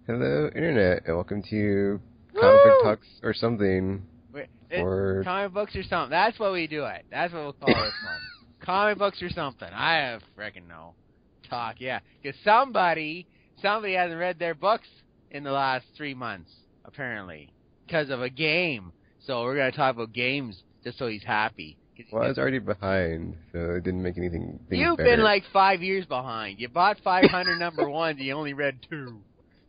Hello, Internet, and welcome to Comic Book Woo! Talks or something. Comic books or something. That's what we do it. That's what we'll call this one. Comic books or something. I have freaking no talk, yeah. Because somebody hasn't read their books in the last 3 months, apparently, because of a game. So we're going to talk about games just so he's happy. Well, I was already behind, so it didn't make anything You've better. been like 5 years behind. You bought 500 number ones and you only read 2.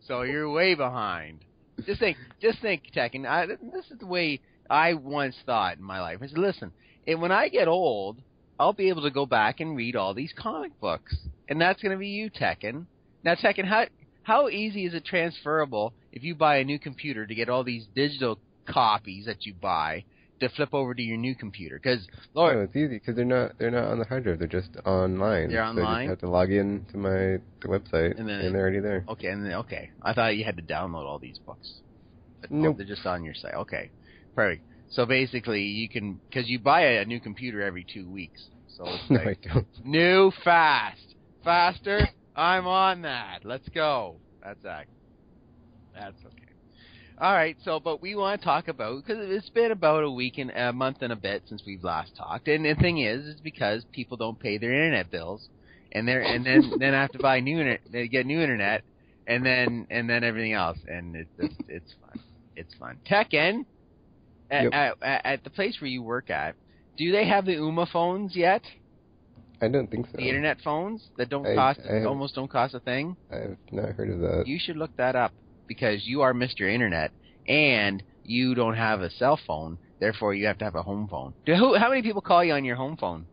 So you're way behind. Just think, Tekken. This is the way I once thought in my life. I said, listen, when I get old, I'll be able to go back and read all these comic books. And that's going to be you, Tekken. Now, Tekken, how easy is it transferable if you buy a new computer to get all these digital copies that you buy to flip over to your new computer? Because Oh, it's easy because they're not on the hard drive. They're just online. They're online? So I just have to log in to the website, and they're already there. Okay. I thought you had to download all these books. But Nope. They're just on your site. Okay, perfect. So basically, you can, because you buy a new computer every 2 weeks. So it's No, like, I don't. new, faster. I'm on that. Let's go. That's okay. All right, but we want to talk about, because it's been about a month and a bit since we've last talked, and the thing is because people don't pay their internet bills, and then have to buy new internet, they get new internet, and then everything else, and it's fun. It's fun. Tekken, at the place where you work at, do they have the Uma phones yet? I don't think so. The internet phones that almost don't cost a thing? I have not heard of that. You should look that up. Because you are Mr. Internet, and you don't have a cell phone, therefore you have to have a home phone. How many people call you on your home phone?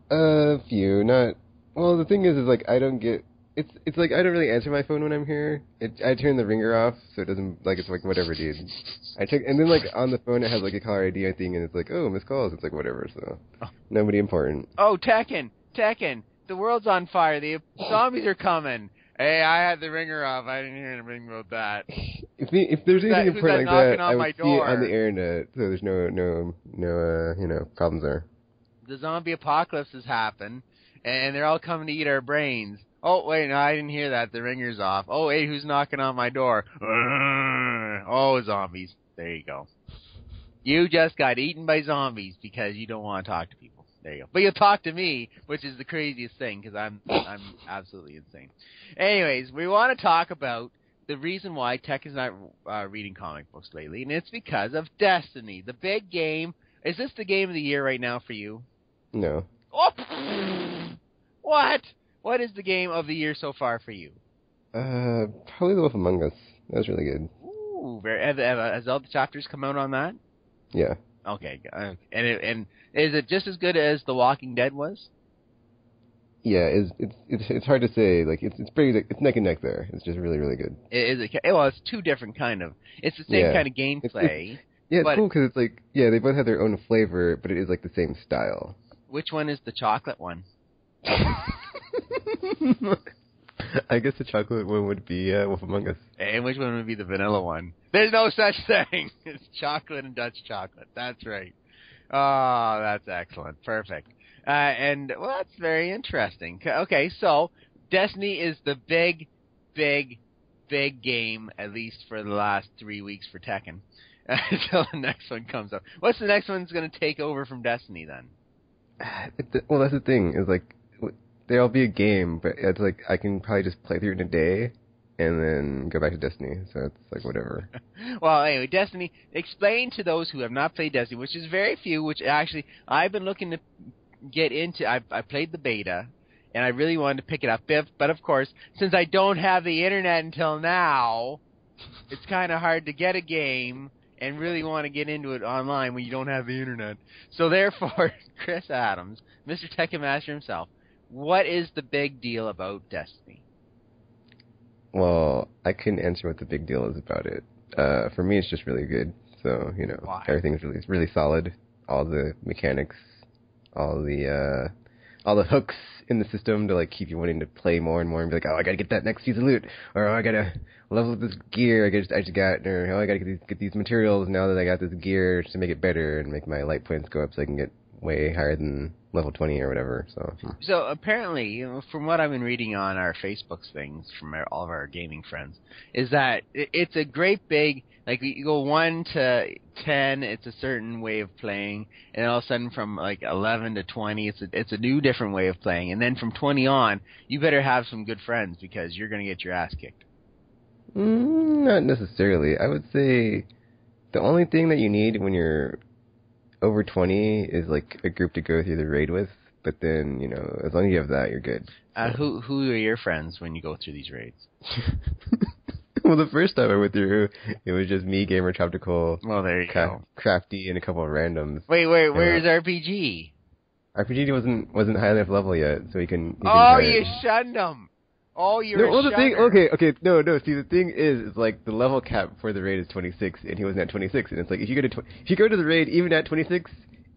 A few. Not. Well, the thing is like I don't get. It's like I don't really answer my phone when I'm here. I turn the ringer off, so it doesn't it's like whatever, dude. I check, and then like on the phone it has like a caller ID thing, and it's like missed calls. It's like whatever. So nobody important. Oh, Tekken, the world's on fire. The zombies are coming. Hey, I had the ringer off. I didn't hear anything about that. If there's anything important like that, I would see it on the internet, so there's no problems there. The zombie apocalypse has happened, and they're all coming to eat our brains. Oh, wait, no, I didn't hear that. The ringer's off. Oh, hey, who's knocking on my door? Oh, zombies. There you go. You just got eaten by zombies because you don't want to talk to people. There you go. But you'll talk to me, which is the craziest thing, because I'm absolutely insane. Anyways, we want to talk about the reason why Tech is not reading comic books lately, and it's because of Destiny, the big game. Is this the game of the year right now for you? No. Oh, what? What is the game of the year so far for you? Probably The Wolf Among Us. That was really good. Ooh, has all the chapters come out on that? Yeah. Okay, and is it just as good as The Walking Dead was? Yeah, it's hard to say. Like it's neck and neck there. It's just really, really good. Is it? Well, it's two different kind of. It's the same kind of gameplay. It's cool because it's like they both have their own flavor, but it is like the same style. Which one is the chocolate one? I guess the chocolate one would be Wolf Among Us. And which one would be the vanilla one? There's no such thing. It's chocolate and Dutch chocolate. That's right. Oh, that's excellent. Perfect. And, well, that's very interesting. Okay, so Destiny is the big game, at least for the last 3 weeks for Tekken, until the next one comes up. What's the next one's going to take over from Destiny, then? Well, that's the thing, is like, there'll be a game, but it's like, I can probably just play through it in a day, and then go back to Destiny, so it's like, whatever. Well, anyway, Destiny, explain to those who have not played Destiny, which is very few, which actually, I've been looking to get into. I played the beta, and I really wanted to pick it up, but of course, since I don't have the internet until now, it's kind of hard to get a game and really want to get into it online when you don't have the internet. So therefore, Chris Adams, Mr. Tekken Master himself, what is the big deal about Destiny? Well, I couldn't answer what the big deal is about it. For me, it's just really good. So, Why? Everything's really solid. All the mechanics, all the hooks in the system to like keep you wanting to play more and more and be like, oh, I gotta get that next piece of loot, or oh, I gotta level up this gear I just got, or oh, I gotta get these materials now that I got this gear to make it better and make my light points go up so I can get way higher than level 20 or whatever. So apparently, from what I've been reading on our Facebook things from all of our gaming friends, is that it's a great big, like you go 1 to 10, it's a certain way of playing, and all of a sudden from like 11 to 20, it's a new different way of playing, and then from 20 on, you better have some good friends because you're gonna get your ass kicked. Not necessarily. I would say the only thing that you need when you're over 20 is like a group to go through the raid with. But then, as long as you have that, you're good. So. Who are your friends when you go through these raids? Well, the first time I went through, it was just me, Gamer Troptical, well, there you go. Crafty, and a couple of randoms. Wait, where's RPG? RPG wasn't high enough level yet, so you can you shunned him. Oh, you're a shunner. Okay, no. See, the thing is like the level cap for the raid is 26, and he wasn't at 26, and it's like if you go to the raid even at 26,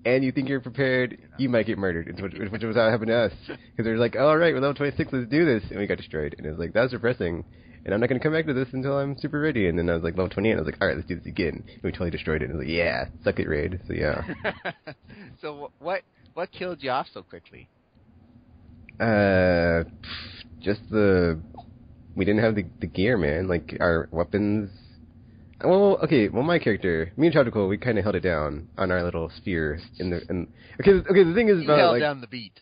and you think you're prepared, you might get murdered, which was how it happened to us. Because they're like, all right, we're level 26, let's do this, and we got destroyed, and it was like that was depressing. And I'm not going to come back to this until I'm super ready. And then I was like level 28, and I was like, all right, let's do this again. And we totally destroyed it. And I was like, yeah, suck it, raid. So yeah. So what killed you off so quickly? Just we didn't have the gear, man. Like our weapons. Well, my character, me and Troptical, we kind of held it down on our little sphere the thing is about held down the beat.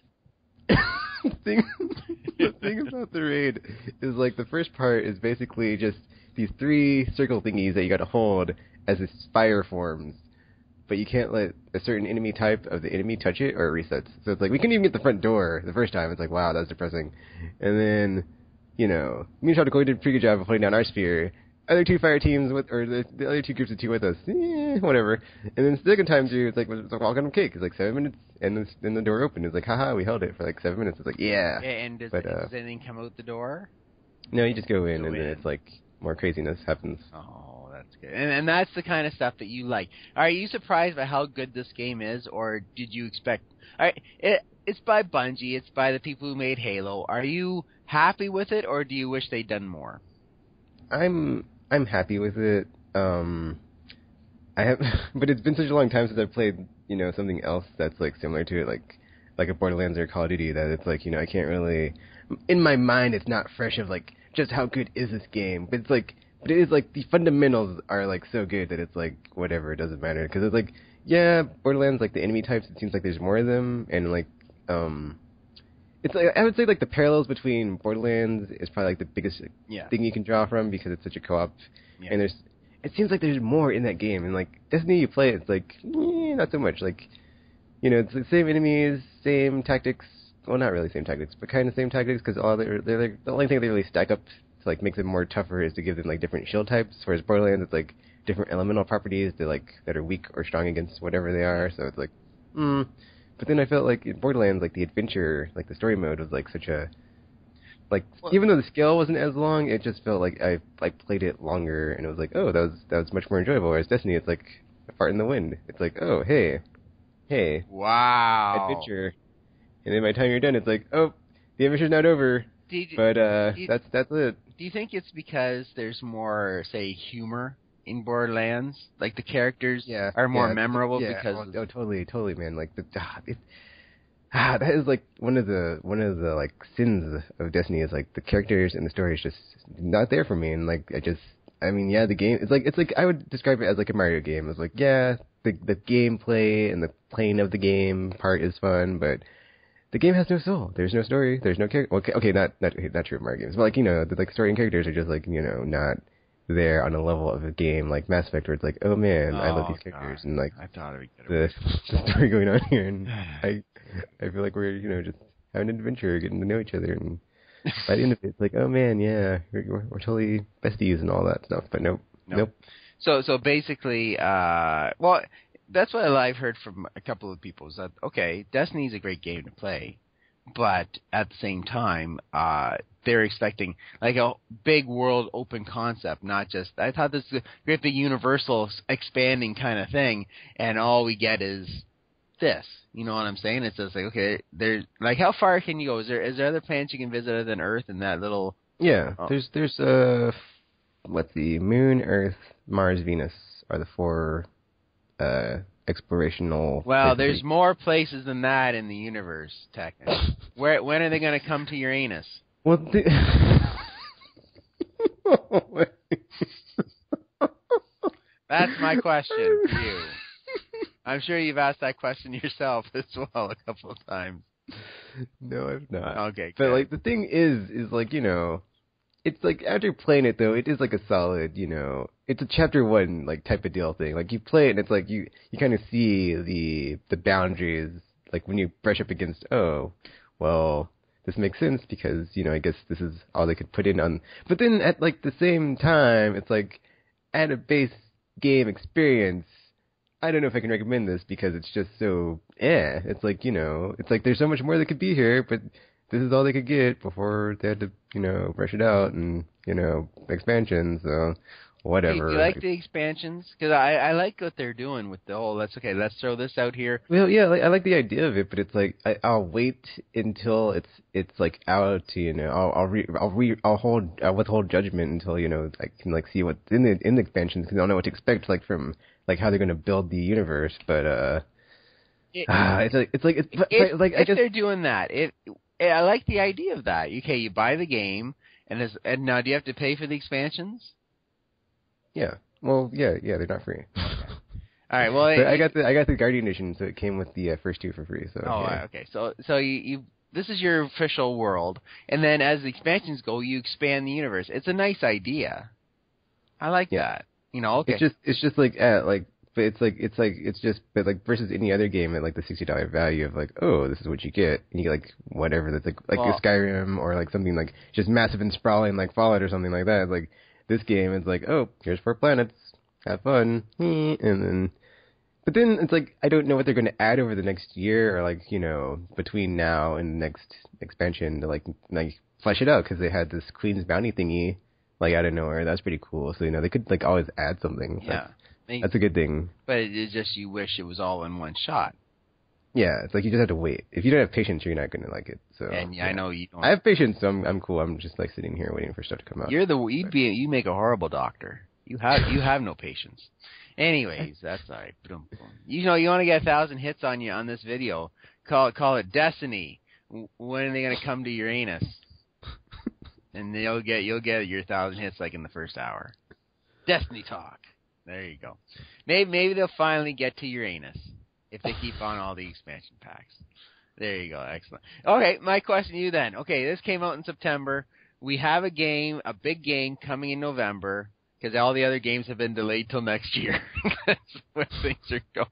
The thing about the raid is like the first part is basically just these 3 circle thingies that you got to hold as this fire forms, but you can't let a certain enemy type of the enemy touch it or it resets. So it's like we couldn't even get the front door the first time. It's like, wow, that's depressing. And then me and Troptical did a pretty good job of holding down our sphere. Other 2 fire teams the other 2 groups of 2 with us, whatever. And then the second time through, it's like all kind of cake. It's like 7 minutes, and then the door opened. It's like, haha, we held it for like 7 minutes. It's like, yeah. And does anything come out the door? No, you just go in, and then it's like more craziness happens. Oh, that's good. And that's the kind of stuff that you like. Are you surprised by how good this game is, or did you expect? It's by Bungie. It's by the people who made Halo. Are you happy with it, or do you wish they'd done more? I'm happy with it. I have, but it's been such a long time since I've played, something else that's like similar to it, like a Borderlands or Call of Duty. That it's like, I can't really, in my mind, it's not fresh of like just how good is this game. But it's like, but it is like the fundamentals are like so good that it's like whatever, it doesn't matter. Because it's like, yeah, Borderlands, like the enemy types, it seems like there's more of them, and like, it's like I would say like the parallels between Borderlands is probably like the biggest thing you can draw from because it's such a co-op, and it seems like there's more in that game. And like Destiny, you play it, it's like not so much. Like it's the same enemies, same tactics. Well, not really same tactics, but kind of same tactics because they're like, the only thing they really stack up to like make them more tougher is to give them like different shield types. Whereas Borderlands, it's like different elemental properties that are weak or strong against whatever they are. So it's like But then I felt like in Borderlands, like the adventure, like the story mode was like such a, even though the scale wasn't as long, it just felt like I played it longer, and it was like, oh, that was much more enjoyable. Whereas Destiny, it's like a fart in the wind. It's like, oh, hey, wow, adventure, and then by the time you're done, it's like, oh, the adventure's not over. That's it. Do you think it's because there's more, say, humor in Borderlands? Like the characters are more memorable because totally, man. Like that is like one of the like sins of Destiny is like the characters and the story is just not there for me. And like the game it's like I would describe it as like a Mario game. It's like the gameplay and the playing of the game part is fun, but the game has no soul. There's no story. There's no character. Okay, not true of Mario games, but like the story and characters are just like not there on a level of a game like Mass Effect where it's like, oh man, I love these characters, and like I thought it would the story going on here, and I feel like we're just having an adventure, getting to know each other, and by the end of it, it's like, oh man, yeah, we're totally besties and all that stuff, but nope. So basically, well, that's what I've heard from a couple of people is that okay, Destiny's a great game to play, but at the same time, they're expecting like a big world open concept, not just, I thought this is a great big universal expanding kind of thing, and all we get is this. You know what I'm saying? It's just like, okay, there's like, how far can you go? Is there other planets you can visit other than Earth and that little? Yeah, there's Moon, Earth, Mars, Venus are the 4 explorational. Well, places. there's more places than that in the universe, technically. When are they going to come to Uranus? Well, That's my question for you. I'm sure you've asked that question yourself as well a couple of times. No, I've not. Okay, but good. like the thing is like, you know, it's like after playing it though, it is like a solid, you know, it's a chapter 1 like type of deal thing. Like you play it and it's like you kind of see the boundaries, like when you brush up against, oh, well, this makes sense because, you know, I guess this is all they could put in on. But then at like the same time, it's like at a base game experience, I don't know if I can recommend this because it's just so, It's like, you know, it's like there's so much more that could be here, but this is all they could get before they had to, you know, rush it out and, you know, expansions, so whatever. You like the expansions? Because I like what they're doing with the whole, let's throw this out here. Well, yeah, like, I like the idea of it, but it's like I'll wait until it's like out to, you know, I'll withhold judgment until, you know, I can like see what's in the expansions because I don't know what to expect like from like how they're going to build the universe, but it's like if they're doing that, I like the idea of that. Okay, you buy the game, and now do you have to pay for the expansions? Yeah. Well, yeah, they're not free. All right. Well, I got the Guardian edition, so it came with the first 2 for free. So. Oh, yeah. Okay. So you this is your official world, and then as the expansions go, you expand the universe. It's a nice idea. I like that. You know. Okay. It's just like but it's just like versus any other game at like the $60 value of like, oh, this is what you get, and you get like whatever that's like a Skyrim or like something like just massive and sprawling like Fallout or something like that. It's like this game is like, oh, here's 4 planets, have fun, and then. But then it's like I don't know what they're going to add over the next year or like, you know, between now and the next expansion to like flesh it out because they had this Queen's Bounty thingy like out of nowhere. That's pretty cool. So, you know, they could like always add something. Yeah. That's a good thing. But it's just you wish it was all in one shot. Yeah, it's like you just have to wait. If you don't have patience, you're not going to like it. So and yeah. I know you don't. I have patience, so I'm cool. I'm just like sitting here waiting for stuff to come out. You make a horrible doctor. You have no patience. Anyways, that's all right. You know, you want to get 1,000 hits on you on this video. Call it Destiny. When are they going to come to Uranus? And you'll get your 1,000 hits like in the first hour. Destiny talk. There you go. Maybe they'll finally get to Uranus if they keep on all the expansion packs. There you go. Excellent. Okay, my question to you then. Okay, this came out in September. We have a big game coming in November. Because all the other games have been delayed till next year. That's where things are going.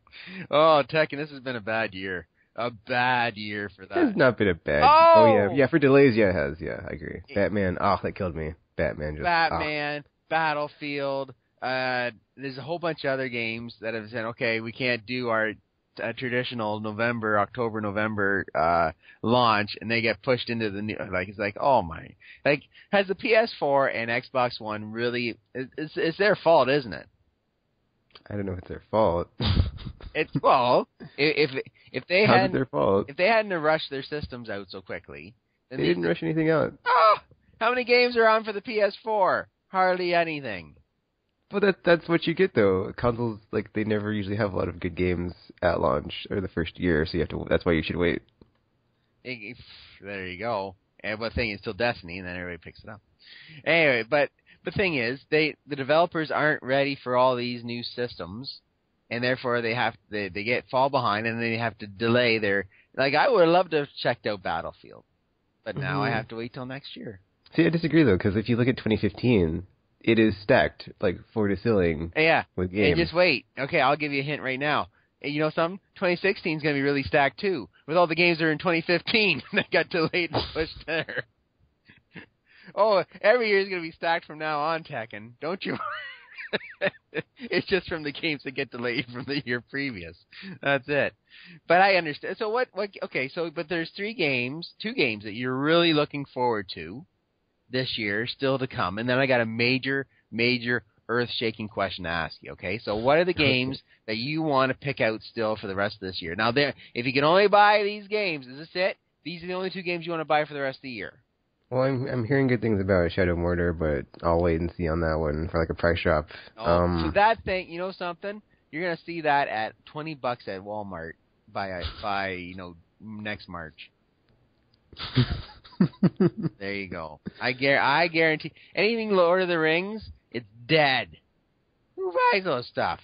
Oh, Tekken, this has been a bad year. A bad year for that. It's not been a bad. Oh, yeah, for delays, yeah, it has. Yeah, I agree. Batman, that killed me. Batman, Battlefield. There's a whole bunch of other games that have said, okay, we can't do our traditional October, November launch, and they get pushed into the new. Like it's like, oh my! Like, has the PS4 and Xbox One really? It's their fault, isn't it? I don't know if it's their fault. It's if they hadn't their fault. If they hadn't rushed their systems out so quickly, then they didn't rush anything out. Oh, how many games are on for the PS4? Hardly anything. Well, that's what you get though. Consoles, like, they never usually have a lot of good games at launch or the first year, so you have to. That's why you should wait. There you go. And the thing is, still Destiny, and then everybody picks it up. Anyway, but the thing is, the developers aren't ready for all these new systems, and therefore they fall behind, and they have to delay their. Like, I would love to have checked out Battlefield, but now I have to wait till next year. See, I disagree though, because if you look at 2015. It is stacked, like, floor to ceiling. Yeah. With games. And just wait. Okay, I'll give you a hint right now. And you know something? 2016 is going to be really stacked, too. With all the games that are in 2015 that got delayed and pushed there. Oh, every year is going to be stacked from now on, Tekken. Don't you? It's just from the games that get delayed from the year previous. That's it. But I understand. So okay, but there's 2 games that you're really looking forward to this year, still to come. And then I got a major earth-shaking question to ask you, okay? So what are the games that you want to pick out still for the rest of this year? Now, if you can only buy these games, is this it? These are the only 2 games you want to buy for the rest of the year? Well, I'm hearing good things about Shadow Mortar, but I'll wait and see on that one for like a price drop. So that thing, you know something? You're gonna see that at $20 at Walmart by next March. There you go. I guarantee anything Lord of the Rings, it's dead. Who buys those stuff?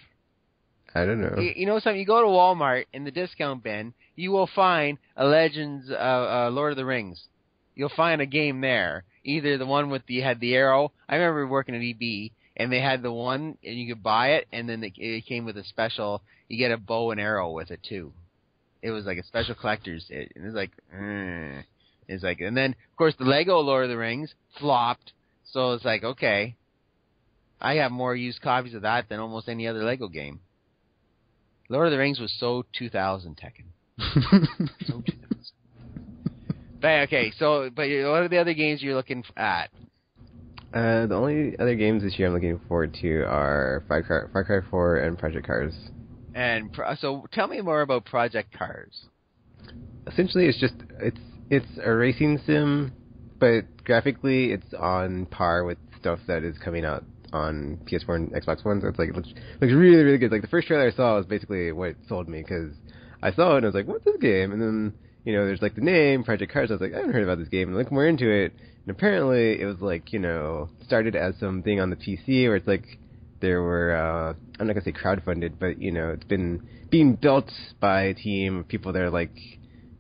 I don't know. You know something? You go to Walmart in the discount bin, you will find a Legends Lord of the Rings. You'll find a game there. Either the one with had the arrow. I remember working at EB, and they had the one, and you could buy it, and then it came with a special. You get a bow and arrow with it too. It was like a special collector's. And it was like, it's like, and then of course the Lego Lord of the Rings flopped. So it's like, okay, I have more used copies of that than almost any other Lego game. Lord of the Rings was so 2000, Tekken. So 2000. But, okay, but what are the other games you're looking at? The only other games this year I'm looking forward to are Far Cry 4 and Project Cars. And so tell me more about Project Cars. Essentially, it's a racing sim, but graphically it's on par with stuff that is coming out on PS4 and Xbox One. So it's like it looks really, really good. Like the first trailer I saw was basically what sold me, because I saw it and I was like, what's this game? And then there's like the name Project Cars. I was like, I haven't heard about this game. And I looked more into it, and apparently it was like started as something on the PC where it's like there were I'm not gonna say crowdfunded, but it's been being built by a team of people that are like,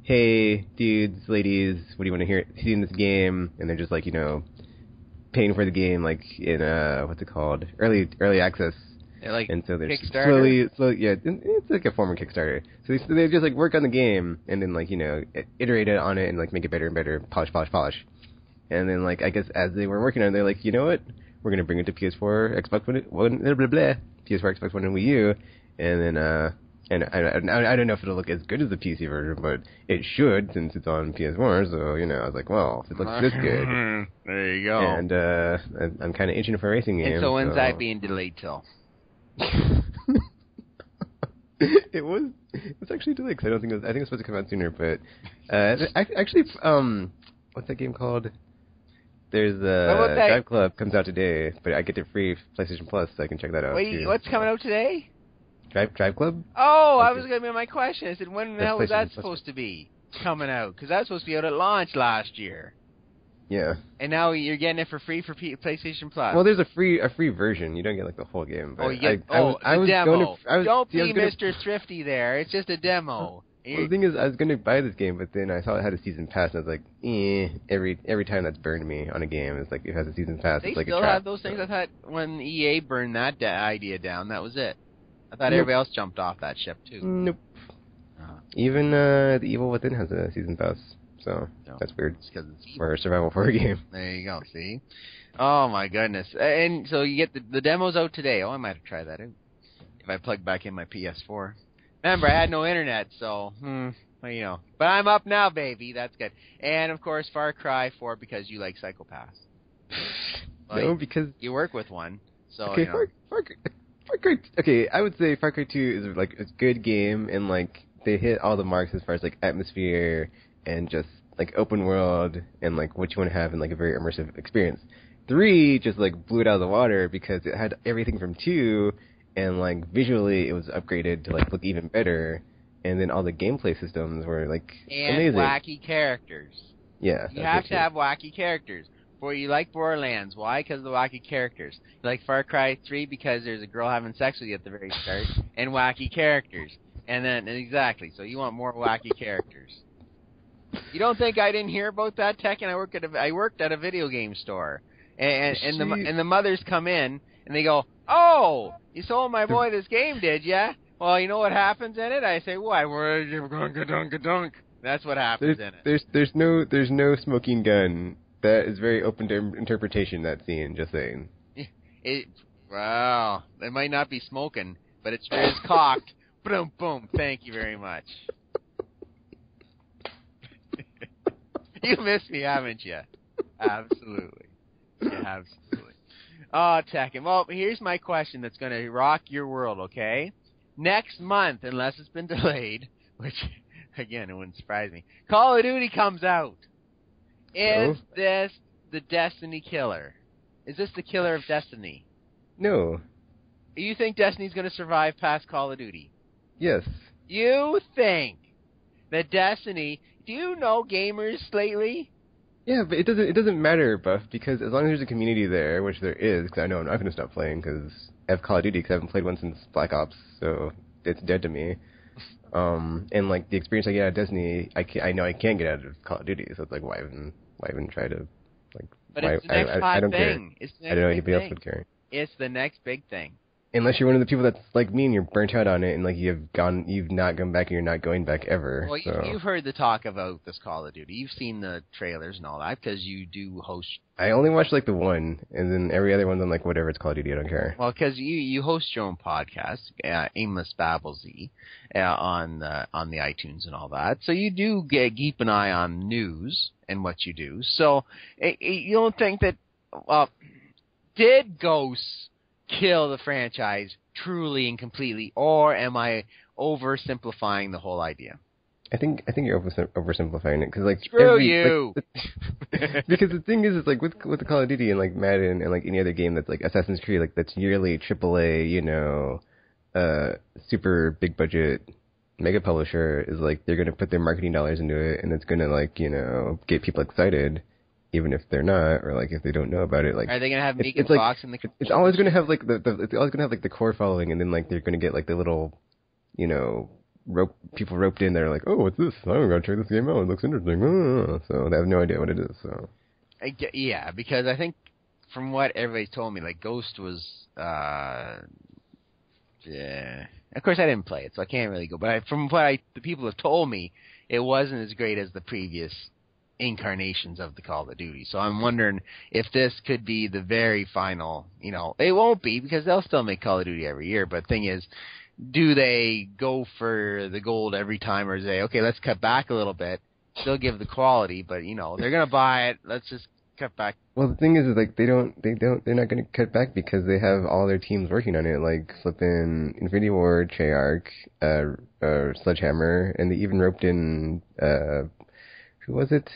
hey dudes, ladies, what do you want to see in this game? And they're just like paying for the game like in what's it called, early access. Like, and so they're Kickstarter? slowly, yeah, it's like a form of Kickstarter. So they just like work on the game and then like iterate on it and like make it better and better, polish. And then like I guess as they were working on it, they're like, you know what, we're gonna bring it to PS4, Xbox One, PS4, Xbox One, and Wii U, and then and I don't know if it'll look as good as the PC version, but it should since it's on PS4. So I was like, well, if it looks this good, there you go. And I'm kind of itching for a racing game. And so when's that being delayed till? It's actually delayed because I think it was supposed to come out sooner, but actually, what's that game called? There's Drive Club comes out today, but I get it free PlayStation Plus, so I can check that out. Wait, too. What's coming out today? Drive Club? Oh, I was going to be my question. I said, when the hell was that supposed to be coming out? Because that was supposed to be out at launch last year. Yeah. And now you're getting it for free for PlayStation Plus. Well, there's a free version. You don't get like the whole game. But you get a demo. Don't be Mr. Thrifty there. It's just a demo. Well, the thing is, I was going to buy this game, but then I saw it had a season pass, and I was like, every time that's burned me on a game, it's like it has a season pass. They it's like still a trap. have those things. I thought when EA burned that idea down, that was it. I thought everybody else jumped off that ship too. Nope. Even The Evil Within has a season pass, so that's weird. It's for a survival horror game. There you go. See? Oh my goodness! And so you get the demo's out today. Oh, I might have tried that out if I plug back in my PS4. Remember, I had no internet, so well, But I'm up now, baby. That's good. And of course, Far Cry 4 because you like psychopaths. No, because you work with one. So okay, Far Cry. Okay, I would say Far Cry 2 is like a good game, and like they hit all the marks as far as like atmosphere and just like open world and like what you want to have in like a very immersive experience. 3 just like blew it out of the water because it had everything from 2, and like visually it was upgraded to like look even better, and then all the gameplay systems were like amazing. Wacky characters. Yeah, you have to have wacky characters. You like Borderlands. Why? Because of the wacky characters. You like Far Cry 3 because there's a girl having sex with you at the very start, and wacky characters. And then, exactly, so you want more wacky characters. You don't think I didn't hear about that, Tekken? I worked at a video game store, and the mothers come in, and they go, oh, you sold my boy this game, did ya? Well, you know what happens in it? I say, why? Dunk. That's what happens in it. There's no smoking gun. That is very open to interpretation, that scene, just saying. Wow. They might not be smoking, but it sure is cocked. Boom, boom. Thank you very much. You missed me, haven't you? Absolutely. Yeah, absolutely. Oh, Tekken. Well, here's my question that's going to rock your world, okay? Next month, unless it's been delayed, which, again, it wouldn't surprise me, Call of Duty comes out. Is this the Destiny killer? Is this the killer of Destiny? No. You think Destiny's going to survive past Call of Duty? Yes. You think that Destiny... Do you know gamers lately? Yeah, but it doesn't matter, Buff, because as long as there's a community there, which there is, because I know I'm not going to stop playing because I have Call of Duty because I haven't played one since Black Ops, so it's dead to me. And like the experience I get out of Destiny, I know I can't get out of Call of Duty, so it's like why even try to like? But why, it's the next I don't thing. care. It's the next I don't know big anybody else thing. would care. It's the next big thing. Unless you're one of the people that's like me and you're burnt out on it, and like you've not gone back and you're not going back ever. Well, so. you've heard the talk about this Call of Duty. You've seen the trailers and all that because you do host. I only watched like the one, and then every other one's I'm like, whatever, it's Call of Duty, I don't care. Well, because you host your own podcast, Aimless Babblesy, on the iTunes and all that. So you do keep an eye on news and what you do. So you don't think that did Ghosts kill the franchise truly and completely, or am I oversimplifying the whole idea? I think you're oversimplifying it because like screw you. Like, because the thing is, it's like with the Call of Duty and like Madden and like any other game that's like Assassin's Creed, like that's yearly AAA, super big budget mega publisher is like they're gonna put their marketing dollars into it and it's gonna like get people excited. Even if they're not, or like if they don't know about it, like are they gonna have Megan like, Fox in the? It's always gonna have like it's always gonna have like the core following, and then like they're gonna get like the little, people roped in. They're like, oh, what's this? I'm gonna try this game out. It looks interesting. So they have no idea what it is. So yeah, because I think from what everybody's told me, like Ghost was, yeah. Of course, I didn't play it, so I can't really go. But from what the people have told me, it wasn't as great as the previous incarnations of the Call of Duty. So I'm wondering if this could be the very final, it won't be because they'll still make Call of Duty every year, but the thing is, do they go for the gold every time or say, okay, let's cut back a little bit, still give the quality, but they're going to buy it, let's just cut back. Well, the thing is like they're not going to cut back because they have all their teams working on it, like flipping Infinity Ward, Treyarch, Sledgehammer, and they even roped in, who was it?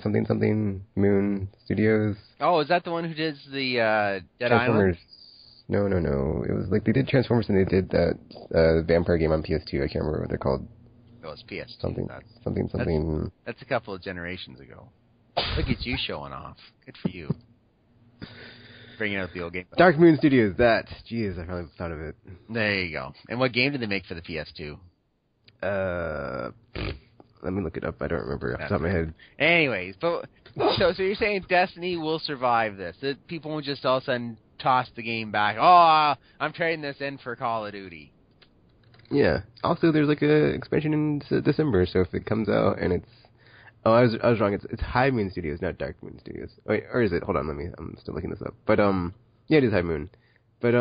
Something Moon Studios. Oh, is that the one who did the Dead Transformers? Island? No. It was like they did Transformers and they did that vampire game on PS2. I can't remember what they're called. Oh, it's PS2. Something. That's a couple of generations ago. Look at you showing off. Good for you. Bringing out the old game. Dark Moon Studios. Jeez, I finally thought of it. There you go. And what game did they make for the PS2? Let me look it up. I don't remember off the top of my head. Anyways, but so you're saying Destiny will survive this? That people won't just all of a sudden toss the game back? Oh, I'm trading this in for Call of Duty. Yeah. Also, there's like a expansion in December, so if it comes out and it's I was wrong. It's High Moon Studios, not Dark Moon Studios. Wait, or is it? Hold on, I'm still looking this up. But yeah, it is High Moon. But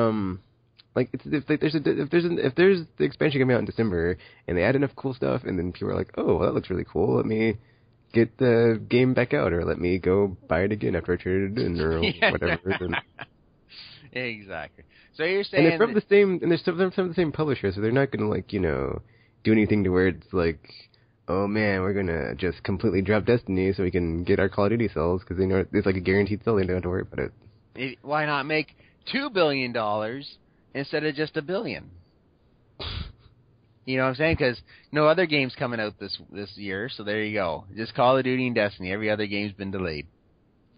like if there's the expansion coming out in December and they add enough cool stuff and then people are like, oh, well, that looks really cool, let me get the game back out or let me go buy it again after I traded it in or whatever. Exactly. So you're saying and they're from the same and they're from the same publisher, so they're not gonna like do anything to where it's like, oh man, we're gonna just completely drop Destiny so we can get our Call of Duty sales because they know it's like a guaranteed sale. They don't have to worry about it. Why not make $2 billion instead of just $1 billion? You know what I'm saying? Because no other game's coming out this year, so there you go. Just Call of Duty and Destiny. Every other game's been delayed.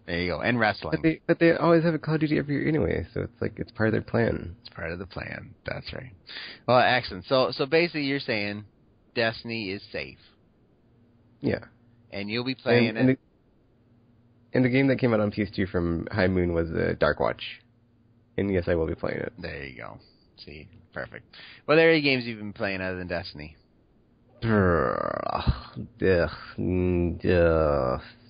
There you go. And wrestling. But they always have a Call of Duty every year anyway, so it's like it's part of their plan. It's part of the plan. That's right. Well, excellent. So basically you're saying Destiny is safe. Yeah. And you'll be playing it. And the game that came out on PS2 from High Moon was Dark Watch. And yes, I will be playing it. There you go. See? Perfect. What other games you've been playing other than Destiny?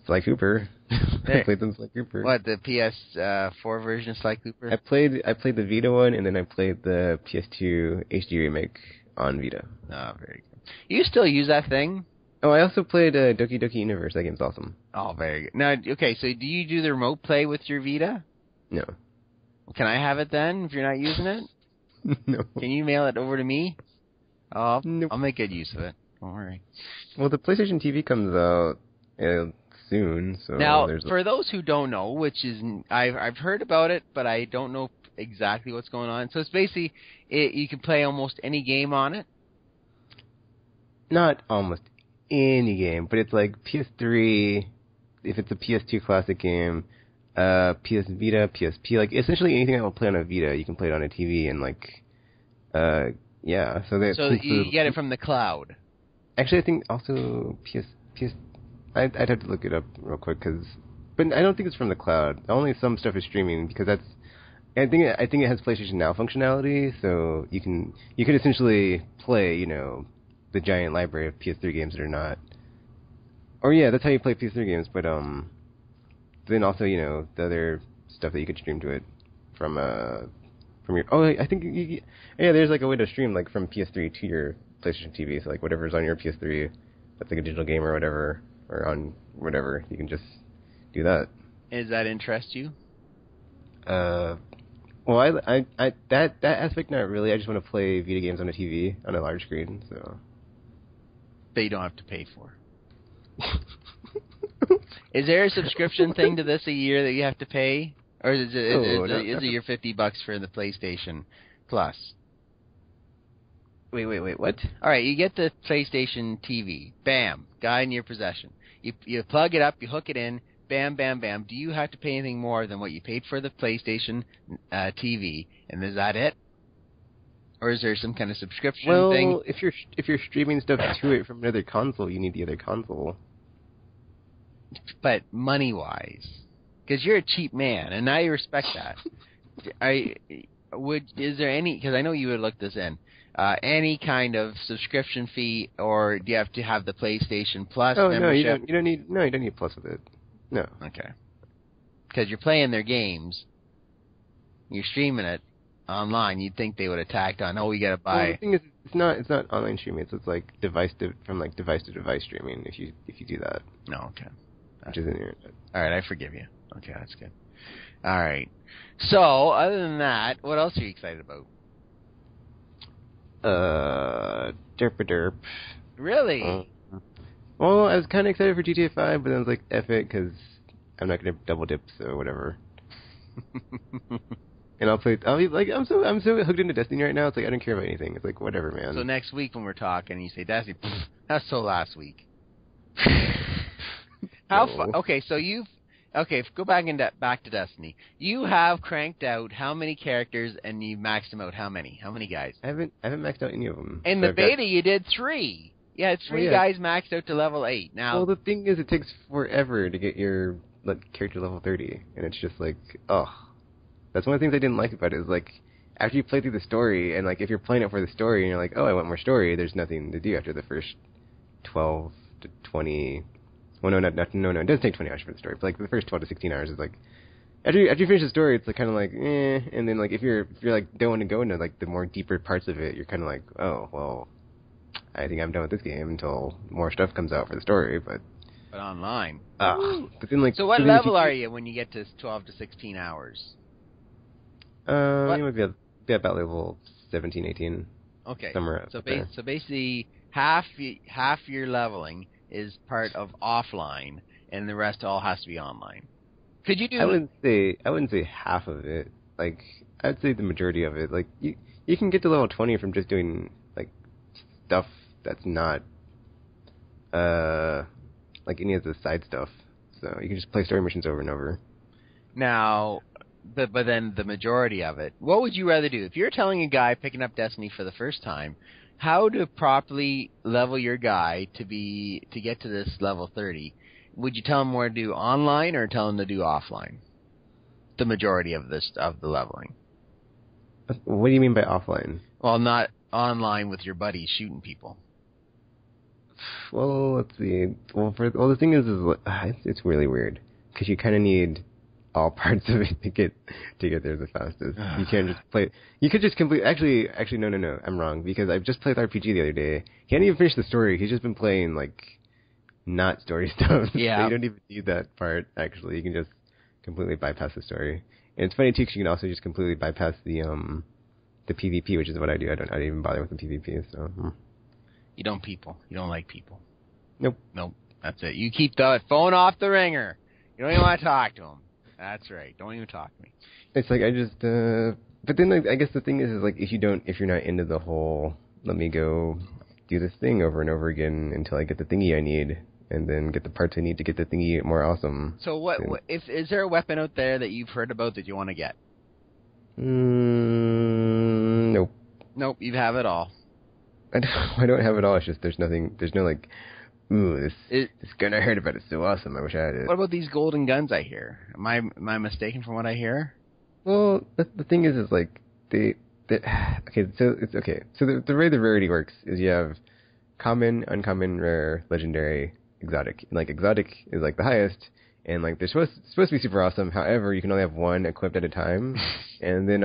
Sly Cooper. I played some Sly Cooper. What, the PS4 version of Sly Cooper? I played the Vita one, and then I played the PS2 HD remake on Vita. Oh, very good. You still use that thing? Oh, I also played Doki Doki Universe. That game's awesome. Oh, very good. Now, okay, so do you do the remote play with your Vita? No. Can I have it then, if you're not using it? No. Can you mail it over to me? Oh, nope. I'll make good use of it. Don't worry. Well, the PlayStation TV comes out soon, so now for those who don't know, which is I've heard about it, but I don't know exactly what's going on. So it's basically you can play almost any game on it. Not almost any game, but it's like PS3. If it's a PS2 classic game, PS Vita, PSP, like essentially anything that will play on a Vita, you can play it on a TV, and like, yeah. So you get it from the cloud. Actually, I think also PS. I'd have to look it up real quick, but I don't think it's from the cloud. Only some stuff is streaming because that's. I think it has PlayStation Now functionality, so you can essentially play, the giant library of PS3 games that are not. Or yeah, that's how you play PS3 games. But then also the other stuff that you could stream to it from your. Oh, I think there's like a way to stream like from PS3 to your PlayStation TV. So like whatever's on your PS3, that's like a digital game or whatever, or on whatever, you can just do that. Does that interest you? Well, I that aspect not really. I just want to play video games on a TV on a large screen. So that you don't have to pay for. Is there a subscription thing to this a year that you have to pay, or is it your $50 for the PlayStation Plus? Wait, what? All right, you get the PlayStation TV. Bam, got in your possession. You plug it up, you hook it in. Bam, bam, bam. Do you have to pay anything more than what you paid for the PlayStation TV? And is that it? Or is there some kind of subscription thing? Well, if you're streaming stuff to it from another console, you need the other console. But money-wise, because you're a cheap man, and I respect that. Is there any? Because I know you would look this in. Any kind of subscription fee, or do you have to have the PlayStation Plus membership? No, you don't need Plus with it. No. Okay. Because you're playing their games, you're streaming it online. You'd think they would have tacked on. Oh, we got to buy. Well, the thing is, it's not online streaming. It's like device to device streaming. If you do that. No, okay. Which is in your. All right, I forgive you. Okay, that's good. All right. So, other than that, what else are you excited about? Derp. Really? Well, I was kind of excited for GTA 5, but then I was like, F it, because I'm not going to double dip, so whatever. And I'm so hooked into Destiny right now, it's like, I don't care about anything. It's like, whatever, man. So next week when we're talking, you say, Destiny, that's so last week. Okay, so go back to Destiny. You have cranked out how many characters, and you've maxed them out how many? How many guys? I haven't maxed out any of them. In the beta, you did 3. Yeah, it's 3 guys maxed out to level 8. Now, well, the thing is, it takes forever to get your character level 30, and it's just like, oh. That's one of the things I didn't like about it, is like, after you play through the story, and like, if you're playing it for the story, and you're like, oh, I want more story, there's nothing to do after the first 12 to 20... Well, no, it does take 20 hours for the story, but like, the first 12 to 16 hours is like, after you finish the story, it's like, kind of like, and then like, if you're like, don't want to go into like, the more deeper parts of it, you're kind of like, oh, well, I think I'm done with this game until more stuff comes out for the story, but online. But then, like, so what level are you when you get to 12 to 16 hours? You might be about level 17, 18. Okay. Somewhere up there. So basically, half your leveling is part of offline, and the rest all has to be online. Could you do? I wouldn't say half of it. Like, I'd say the majority of it. Like, you can get to level 20 from just doing like stuff that's not like any of the side stuff. So you can just play story missions over and over. Now, but then the majority of it, what would you rather do? If you're telling a guy picking up Destiny for the first time how to properly level your guy to get to this level 30, would you tell him more to do online or tell him to do offline? The majority of the leveling. What do you mean by offline? Well, not online with your buddies shooting people. Well, let's see. Well, the thing is it's really weird because you kind of need all parts of it to get there the fastest. You can't just play. You could just complete. Actually, no. I'm wrong because I've just played RPG the other day. He hadn't even finished the story. He's just been playing like not story stuff. Yeah. So you don't even need that part. Actually, you can just completely bypass the story. And it's funny too because you can also just completely bypass the PvP, which is what I do. I don't even bother with the PvP. So. You don't people. You don't like people. Nope. That's it. You keep the phone off the ringer. You don't even want to talk to them. That's right. Don't even talk to me. It's like I just, but then like, I guess the thing is like if you're not into the whole, let me go do this thing over and over again until I get the thingy I need, and then get the parts I need to get the thingy more awesome. So what is there a weapon out there that you've heard about that you want to get? Nope. Nope, you have it all. I don't have it all. It's just there's no like, ooh, this gun I heard about is so awesome. I wish I had it. What about these golden guns I hear? Am I mistaken from what I hear? Well, the thing is like okay, so it's okay. So the way the rarity works is you have common, uncommon, rare, legendary, exotic. And, like exotic is like the highest, and like they're supposed to be super awesome. However, you can only have one equipped at a time. And then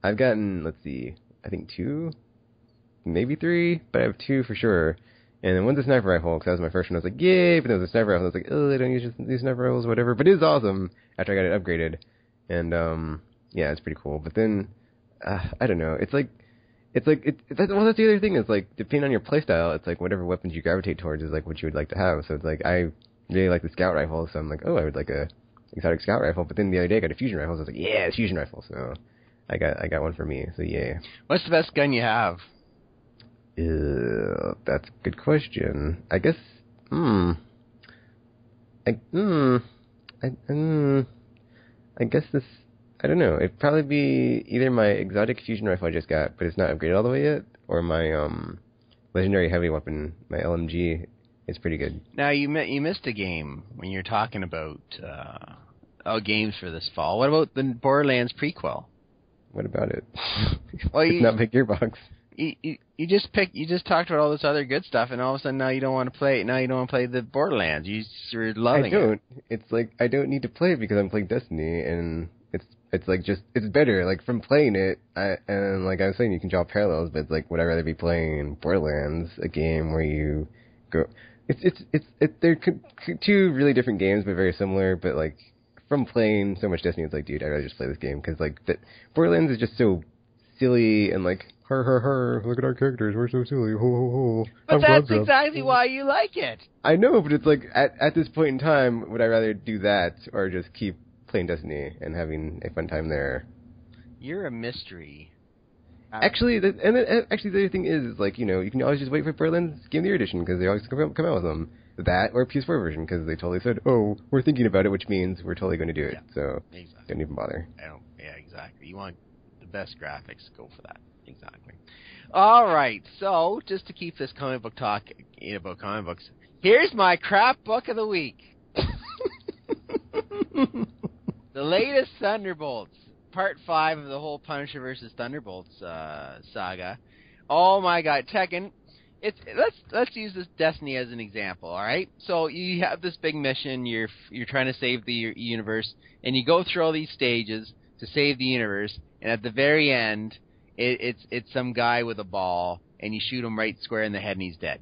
I've gotten, let's see, I think 2, maybe 3, but I have 2 for sure. And then one's a sniper rifle, because that was my first one. I was like, yay! But then it was a sniper rifle. I was like, oh, I don't use these sniper rifles, whatever. But it is awesome after I got it upgraded. And yeah, it's pretty cool. But then I don't know. Well, that's the other thing. Is like depending on your playstyle, it's like whatever weapons you gravitate towards is like what you would like to have. So it's like I really like the scout rifle, so I'm like, oh, I would like a exotic scout rifle. But then the other day I got a fusion rifle, so I was like, yeah, it's fusion rifle. So I got one for me. So yeah. What's the best gun you have? That's a good question. I guess. I guess this. I don't know. It'd probably be either my exotic fusion rifle I just got, but it's not upgraded all the way yet, or my legendary heavy weapon, my LMG. It's pretty good. Now you missed a game when you're talking about games for this fall. What about the Borderlands prequel? What about it? Well, it's not Big Gearbox. You just talked about all this other good stuff, and all of a sudden now you don't want to play it. Now you don't want to play the Borderlands. You're loving it. I don't. It's like I don't need to play it because I'm playing Destiny, and it's like just it's better. Like from playing it, and like I was saying, you can draw parallels, but it's like would I rather be playing Borderlands, a game where you go. They're two really different games, but very similar. But like from playing so much Destiny, it's like, dude, I'd rather just play this game because like Borderlands is just so silly and like. Her, look at our characters, we're so silly, ho, ho, ho. But that's exactly why you like it. I know, but it's like, at this point in time, would I rather do that, or just keep playing Destiny and having a fun time there? You're a mystery. Actually, the other thing is, like, you know, you can always just wait for Borderlands Game of the Year edition, because they always come out with them. That, or PS4 version, because they totally said, oh, we're thinking about it, which means we're totally going to do it, so exactly. Don't even bother. Yeah, exactly. You want the best graphics, go for that. Exactly. All right, so just to keep this comic book talk about comic books, here's my crap book of the week. The latest Thunderbolts, Part 5 of the whole Punisher versus Thunderbolts saga. Oh my God, Tekken! Let's use this Destiny as an example. All right, so you have this big mission. You're trying to save the universe, and you go through all these stages to save the universe, and at the very end. It's some guy with a ball, and you shoot him right square in the head, and he's dead.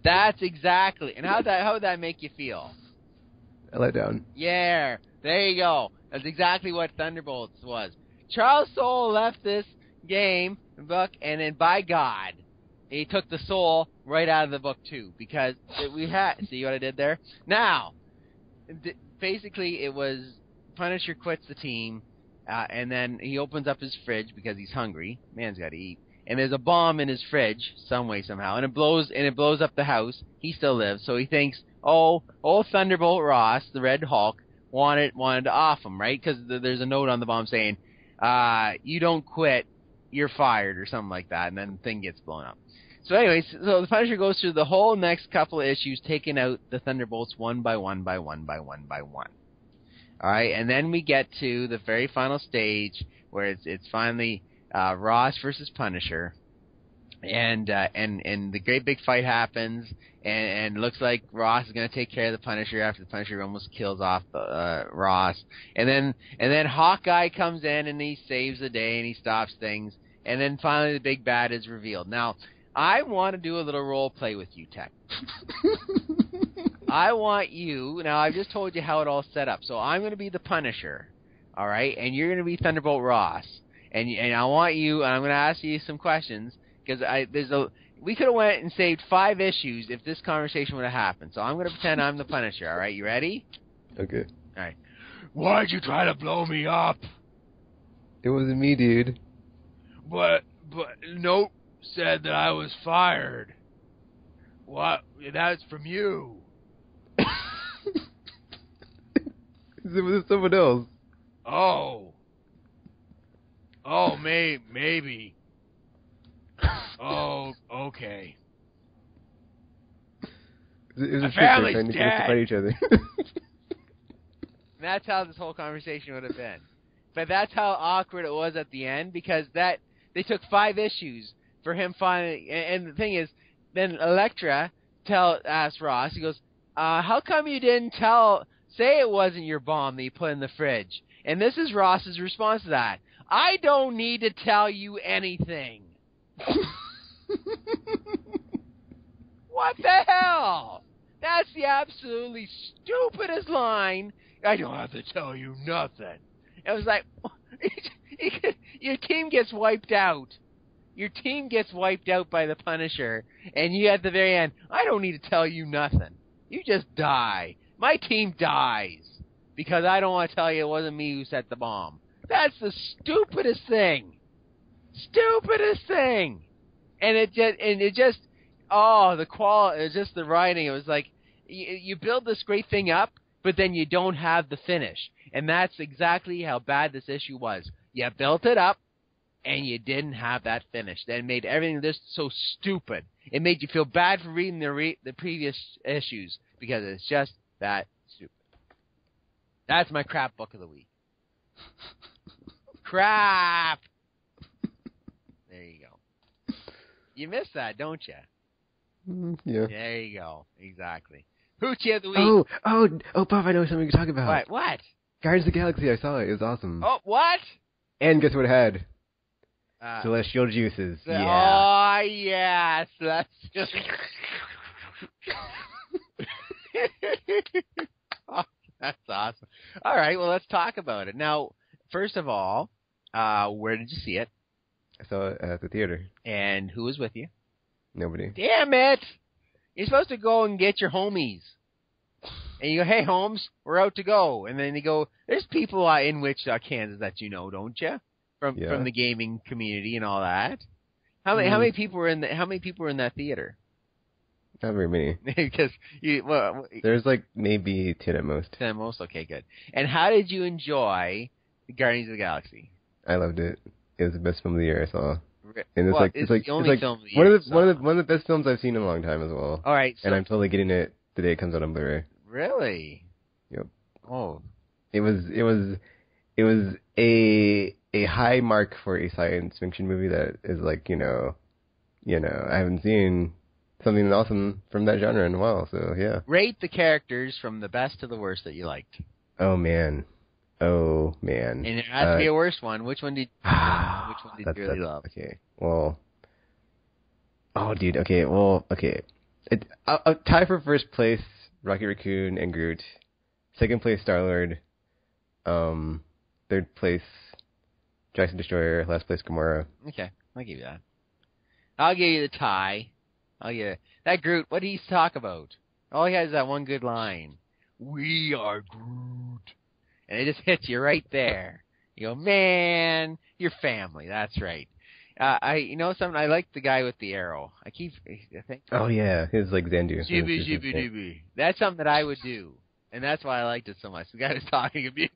That's exactly. And how would that make you feel? I let down. Yeah, there you go. That's exactly what Thunderbolts was. Charles Soule left this book, and then by God, he took the soul right out of the book too, because we had. See what I did there? Now, basically, it was Punisher quits the team. And then he opens up his fridge because he's hungry. Man's got to eat. And there's a bomb in his fridge, some way, somehow. And it blows up the house. He still lives. So he thinks, old Thunderbolt Ross, the Red Hulk, wanted to off him, right? Because there's a note on the bomb saying, you don't quit, you're fired, or something like that. And then the thing gets blown up. So anyways, so the Punisher goes through the whole next couple of issues, taking out the Thunderbolts one by one by one by one by one. All right, and then we get to the very final stage where it's finally Ross versus Punisher, and the great big fight happens, and it looks like Ross is going to take care of the Punisher after the Punisher almost kills off Ross, and then Hawkeye comes in and he saves the day and he stops things, and then finally the big bad is revealed. Now, I want to do a little role play with you, Tech. I want you, now I've just told you how it all set up, so I'm going to be the Punisher, all right, and you're going to be Thunderbolt Ross, and I want you, and I'm going to ask you some questions, because we could have went and saved 5 issues if this conversation would have happened, so I'm going to pretend I'm the Punisher, all right, you ready? Okay. All right. Why'd you try to blow me up? It wasn't me, dude. But note said that I was fired. What? That's from you. It was someone else. Oh, maybe. Oh, okay. It was My a trick. They were family's trying to get us to dead. fight each other. That's how this whole conversation would have been. But that's how awkward it was at the end, because they took 5 issues for him finally. And the thing is, then Elektra asked Ross. He goes, "How come you didn't say it wasn't your bomb that you put in the fridge?" And this is Ross's response to that: "I don't need to tell you anything." What the hell? That's the absolutely stupidest line. I don't have to tell you nothing. It was like, your team gets wiped out. Your team gets wiped out by the Punisher, and you at the very end, I don't need to tell you nothing. You just die. My team dies because I don't want to tell you it wasn't me who set the bomb. That's the stupidest thing. Stupidest thing. And it just, the quality, just the writing. It was like, you build this great thing up, but then you don't have the finish. And that's exactly how bad this issue was. You built it up, and you didn't have that finish. That made everything this so stupid. It made you feel bad for reading the previous issues, because it's just that stupid. That's my crap book of the week. Crap! There you go. You miss that, don't you? Yeah. There you go. Exactly. Hoochie of the week. Oh, Bob, I know something we can talk about. What? Guardians of the Galaxy, I saw it. It was awesome. Oh, what? And guess what it had? Celestial juices. Yeah. Oh, yes. That's just... Oh, that's awesome. All right, well, let's talk about it. Now, first of all, where did you see it? I saw it at the theater. And who was with you? Nobody. Damn it! You're supposed to go and get your homies. And you go, hey, Holmes, we're out to go. And then you go, there's people in Kansas that you know, don't you? From the gaming community and all that. How many people were in that theater? Not very many. Because there's like maybe 10 at most. 10 at most. Okay, good. And how did you enjoy Guardians of the Galaxy? I loved it. It was the best film of the year I saw. And it's like one of the best films I've seen in a long time as well. All right, and I'm totally getting it the day it comes out on Blu-ray. Really? Yep. Oh. It was a high mark for a science fiction movie that is like, you know, I haven't seen something awesome from that genre in a while, so yeah. Rate the characters from the best to the worst that you liked. Oh man. And it has to be a worst one. Which one did you really love? Okay. Well. Oh, dude. Okay. Well. Okay. I'll tie for first place Rocket Raccoon and Groot. Second place Star-Lord. Third place Jackson Destroyer. Last place Gamora. Okay, I'll give you that. I'll give you the tie. I'll give you that Groot. What did he talk about? All he has is that one good line. We are Groot. And it just hits you right there. You go, man, your family. That's right. Something. I like the guy with the arrow. I think. Oh yeah, his like Xandu. Jibby. That's something that I would do, and that's why I liked it so much. The guy was talking, and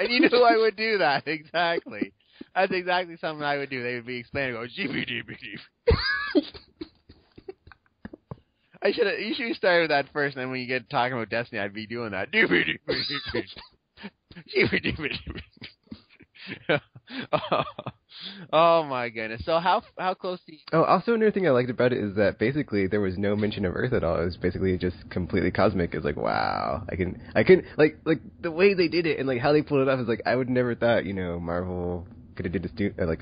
you knew I would do that exactly. That's exactly something I would do. They would be explaining, go jibby. You should start with that first, and then when you get talking about Destiny, I'd be doing that. Oh my goodness! So how close do you? Oh, also another thing I liked about it is that basically there was no mention of Earth at all. It was basically just completely cosmic. It's like, wow, I can like the way they did it and like how they pulled it off is like I would never thought Marvel could have did a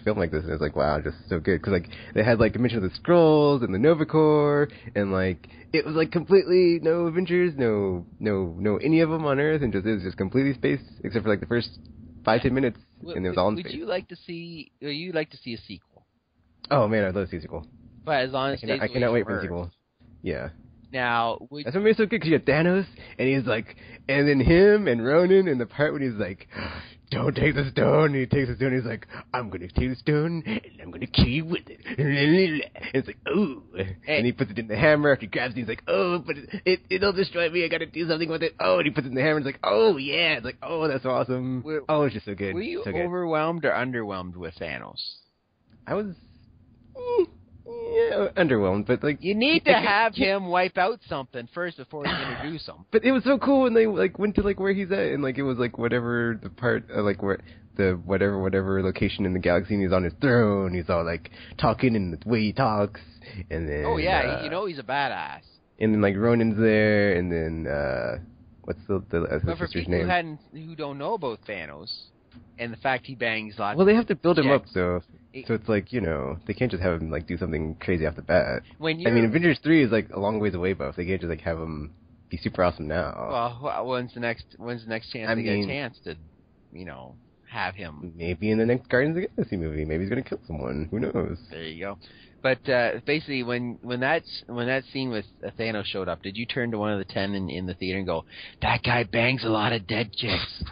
film like this, and it's like, wow, just so good, because like they had like a mention of the Skrulls and the Nova Corps, and like it was like completely no Avengers, no any of them on Earth, and it was just completely space except for like the first 5-10 minutes, and it was all in space. Would you like to see a sequel? Oh man, I'd love to see a sequel. But as long as I cannot wait for a sequel. Yeah. Now, That's what made it so good, because you had Thanos, and he's like, and then him and Ronan, and the part when he's like, don't take the stone, and he takes the stone, and he's like, I'm going to take the stone, and I'm going to kill you with it. And it's like, ooh. And he puts it in the hammer after he grabs it, he's like, oh, but it'll destroy me, I got to do something with it. Oh, and he puts it in the hammer, and it's like, oh, yeah. It's like, oh, that's awesome. Oh, it's just so good. Were you so good. overwhelmed or underwhelmed with Thanos? I was... yeah, underwhelmed, but like you need to have him wipe out something first before you introduce him. But it was so cool when they like went to like where he's at, and like it was like whatever the part like where the whatever location in the galaxy, and he's on his throne. He's all like talking in the way he talks, and then you know he's a badass. And then like Ronan's there, and then what's the but for sister's people name? who don't know about Thanos and the fact he bangs lots. Well, they have to build him up chicks. though. So it's like, you know, they can't just have him like do something crazy off the bat. I mean, Avengers 3 is like a long ways away, but if they can't just like have him be super awesome now. Well, when's the next chance to get a chance to, you know, have him? Maybe in the next Guardians of the Galaxy movie. Maybe he's gonna kill someone. Who knows? There you go. But basically, when that scene with Thanos showed up, did you turn to one of the 10 in the theater and go, "That guy bangs a lot of dead chicks"?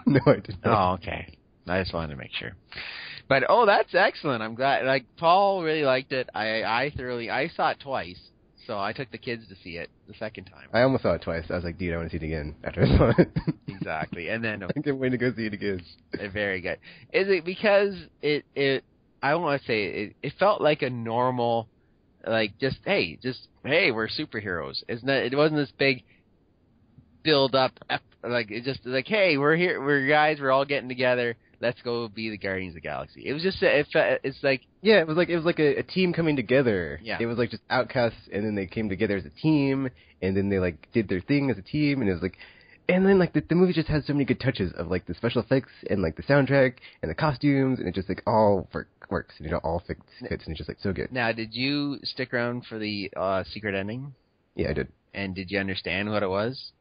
No, I didn't. Oh, okay. I just wanted to make sure. But that's excellent. I'm glad. Like Paul really liked it. I saw it twice, so I took the kids to see it the second time. I almost saw it twice. I was like, dude, I want to see it again after I saw it. Exactly, and then I can't wait to go see it again. Very good. Is it because it? I want to say it felt like a normal, like just hey, we're superheroes. It wasn't this big build up. Like it just like hey, we're here, we're guys, we're all getting together. Let's go be the Guardians of the Galaxy. It was just it's like it was like a team coming together. Yeah. It was like just outcasts, and then they came together as a team, and then they like did their thing as a team, and it was like, and then like the movie just has so many good touches of like the special effects and like the soundtrack and the costumes, and it just like all works, and it all fits, and it's just like so good. Now, did you stick around for the secret ending? Yeah, I did. And did you understand what it was?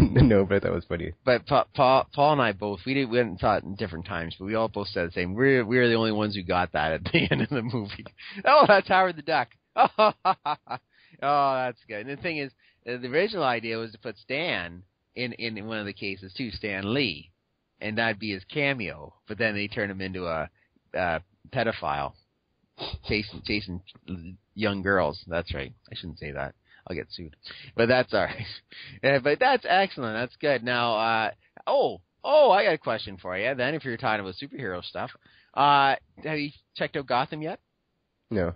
No, but I thought it was funny. But Paul and I both, we went and saw it in different times, but we all both said the same. We're the only ones who got that at the end of the movie. Oh, that's Howard the Duck. Oh, that's good. And the thing is, the original idea was to put Stan in one of the cases too, Stan Lee, and that'd be his cameo. But then they turned him into a pedophile, chasing young girls. That's right. I shouldn't say that. I'll get sued. But that's all right. Yeah, but that's excellent. That's good. Now, I got a question for you. Then, if you're talking about superhero stuff, have you checked out Gotham yet? No.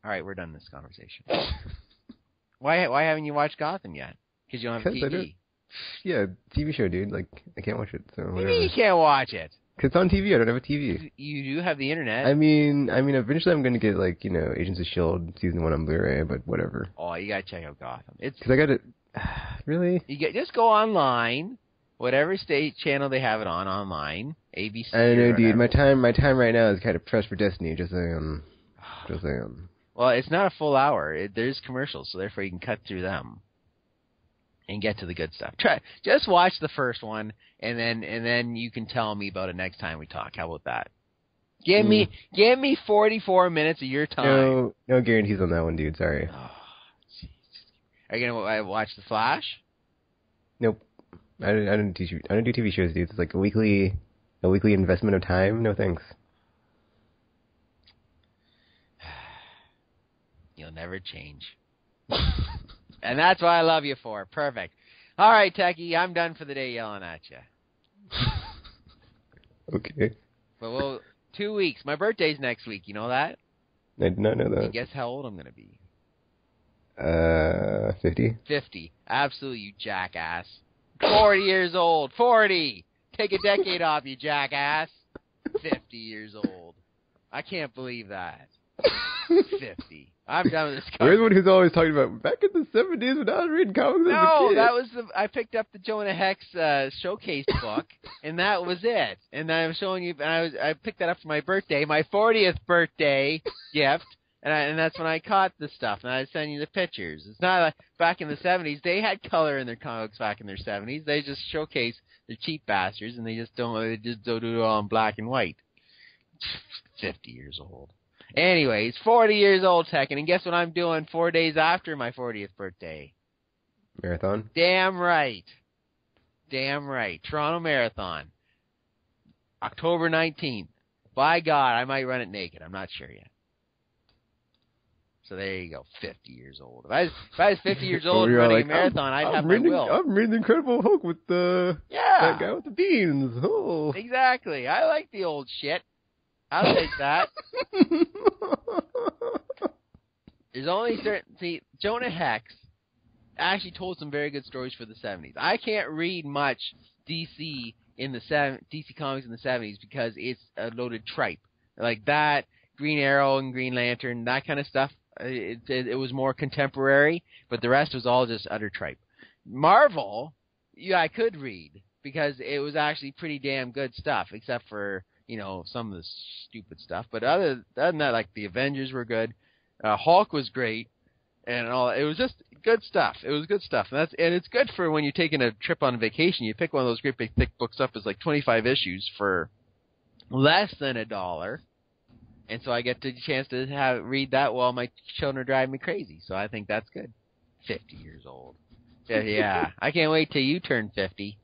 All right, we're done this conversation. Why haven't you watched Gotham yet? Because you don't have TV. Yeah, TV show, dude. Like, I can't watch it. So whatever. What do you mean you can't watch it? Because it's on TV. I don't have a TV. You do have the internet. I mean, eventually I'm going to get, like, you know, Agents of S.H.I.E.L.D. Season 1 on Blu-ray, but whatever. Oh, you got to check out Gotham. Because I got it... Really? Just go online, whatever state channel they have it on online, ABC. I know, dude. My time right now is kind of pressed for Destiny, just saying. Well, it's not a full hour. There's commercials, so therefore you can cut through them and get to the good stuff. Just watch the first one, and then you can tell me about it next time we talk. How about that? Give me 44 minutes of your time. No guarantees on that one, dude. Sorry. Oh, geez. Are you gonna watch The Flash? Nope. I don't do TV shows, dude. It's like a weekly investment of time. No thanks. You'll never change. And that's what I love you for. Perfect. All right, Techie, I'm done for the day yelling at you. Okay. But 2 weeks. My birthday's next week. You know that? I did not know that. And guess how old I'm going to be? 50? 50. Absolutely, you jackass. 40 years old. 40! Take a decade off, you jackass. 50 years old. I can't believe that. 50. I'm done with this. You're the one who's always talking about back in the 70s when I was reading comics as a kid. That was I picked up the Jonah Hex showcase book, and that was it. And I'm showing you, and I picked that up for my birthday, my 40th birthday gift, and that's when I caught the stuff, and I was sending you the pictures. It's not like back in the 70s. They had color in their comics back in their 70s. They just showcase the cheap bastards, and they just don't do it all in black and white. 50 years old. Anyways, 40 years old, Tekken, and guess what I'm doing 4 days after my 40th birthday? Marathon? Damn right. Damn right. Toronto Marathon. October 19th. By God, I might run it naked. I'm not sure yet. So there you go. 50 years old. If I was 50 years old and running a marathon, I'd have my will. I'm reading the Incredible Hulk with that guy with the beans. Oh. Exactly. I like the old shit. I'll take that. There's only certain... See, Jonah Hex actually told some very good stories for the 70s. I can't read much DC Comics in the 70s because it's a loaded tripe. Like that, Green Arrow and Green Lantern, that kind of stuff, it was more contemporary, but the rest was all just utter tripe. Marvel, yeah, I could read because it was actually pretty damn good stuff, except for, some of the stupid stuff. But other than that, like the Avengers were good. Hulk was great. And all it was just good stuff. It was good stuff, and it's good for when you're taking a trip on vacation. You pick one of those great big thick books up. It's like 25 issues for less than $1, and so I get the chance to read that while my children are driving me crazy. So I think that's good. 50 years old. Yeah, I can't wait till you turn 50.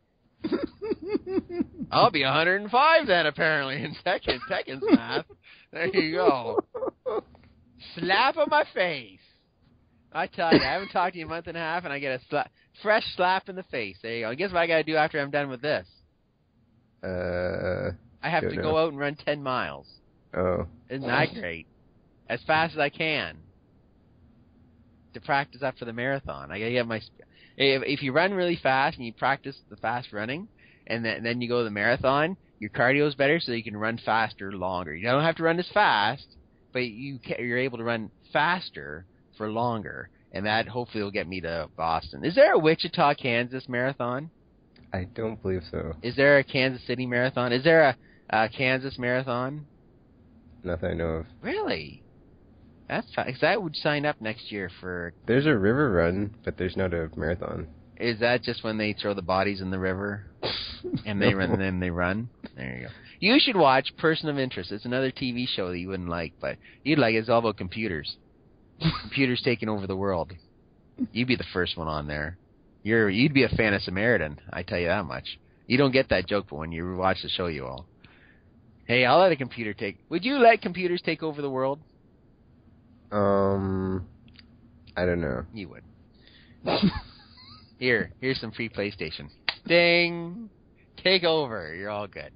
I'll be 105 then, apparently, in Tekken's math. There you go. Slap on my face. I tell you, I haven't talked to you in a month and a half, and I get a fresh slap in the face. There you go. And guess what I got to do after I'm done with this? I have to go out and run 10 miles. Oh. Isn't that great? As fast as I can. To practice up for the marathon. I got to get my... If you run really fast and you practice the fast running, and then you go to the marathon, your cardio is better so you can run faster longer. You don't have to run as fast, but you're able to run faster for longer, and that hopefully will get me to Boston. Is there a Wichita, Kansas marathon? I don't believe so. Is there a Kansas City marathon? Is there a Kansas marathon? Nothing I know of. Really? That's fine, because I would sign up next year for... There's a river run, but there's not a marathon. Is that just when they throw the bodies in the river? And they run, and then they run? There you go. You should watch Person of Interest. It's another TV show that you wouldn't like, but you'd like it. It's all about computers. Computers taking over the world. You'd be the first one on there. You'd be a fan of Samaritan, I tell you that much. You don't get that joke, but when you watch the show, you all. Hey, I'll let a computer take... Would you let computers take over the world? I don't know. You would. Here's some free PlayStation. Ding! Take over. You're all good.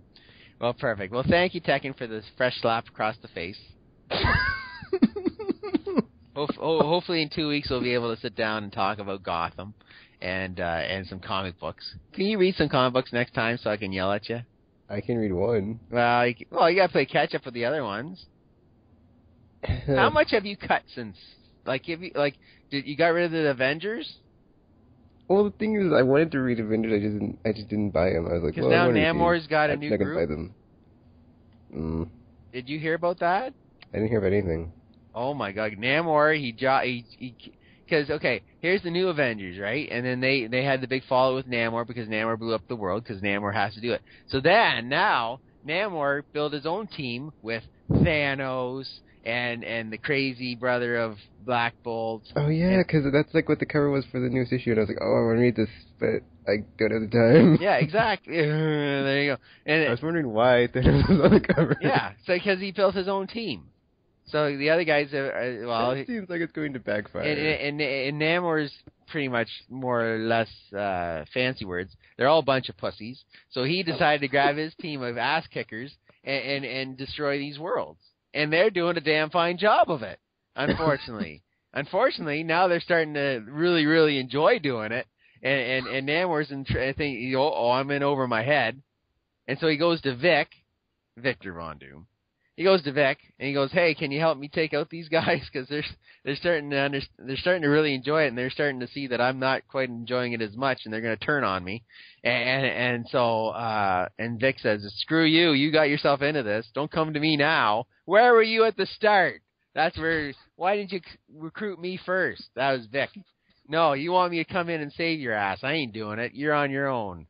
Well, perfect. Well, thank you, Tekken, for this fresh slap across the face. Hopefully in 2 weeks we'll be able to sit down and talk about Gotham and some comic books. Can you read some comic books next time so I can yell at you? I can read one. Well, you gotta play catch up with the other ones. How much have you cut since? Did you got rid of the Avengers? Well, the thing is, I wanted to read Avengers. I just didn't buy them. I was like, because now Namor's got a new group. I'm not gonna buy them. Did you hear about that? I didn't hear about anything. Oh my God, Namor! Because okay, here's the new Avengers, right? And then they had the big fallout with Namor because Namor blew up the world because Namor has to do it. So then now Namor built his own team with Thanos and the crazy brother of Black Bolt. Oh yeah, because that's like what the cover was for the newest issue, and I was like, oh, I want to read this, but I don't have the time. Yeah, exactly. There you go. And I was wondering why Thanos was on the cover. Yeah, so because he built his own team. So the other guys, it seems like it's going to backfire. And Namor's pretty much more or less fancy words. They're all a bunch of pussies. So he decided to grab his team of ass kickers and destroy these worlds. And they're doing a damn fine job of it, unfortunately. Unfortunately, now they're starting to really, really enjoy doing it. And Namor's thinking, I'm in over my head. And so he goes to Victor Von Doom. He goes to Vic and he goes, "Hey, can you help me take out these guys? Because they're starting to really enjoy it, and they're starting to see that I'm not quite enjoying it as much, and they're going to turn on me." And so Vic says, "Screw you! You got yourself into this. Don't come to me now. Where were you at the start? Why didn't you recruit me first?" That was Vic. "No, you want me to come in and save your ass? I ain't doing it. You're on your own."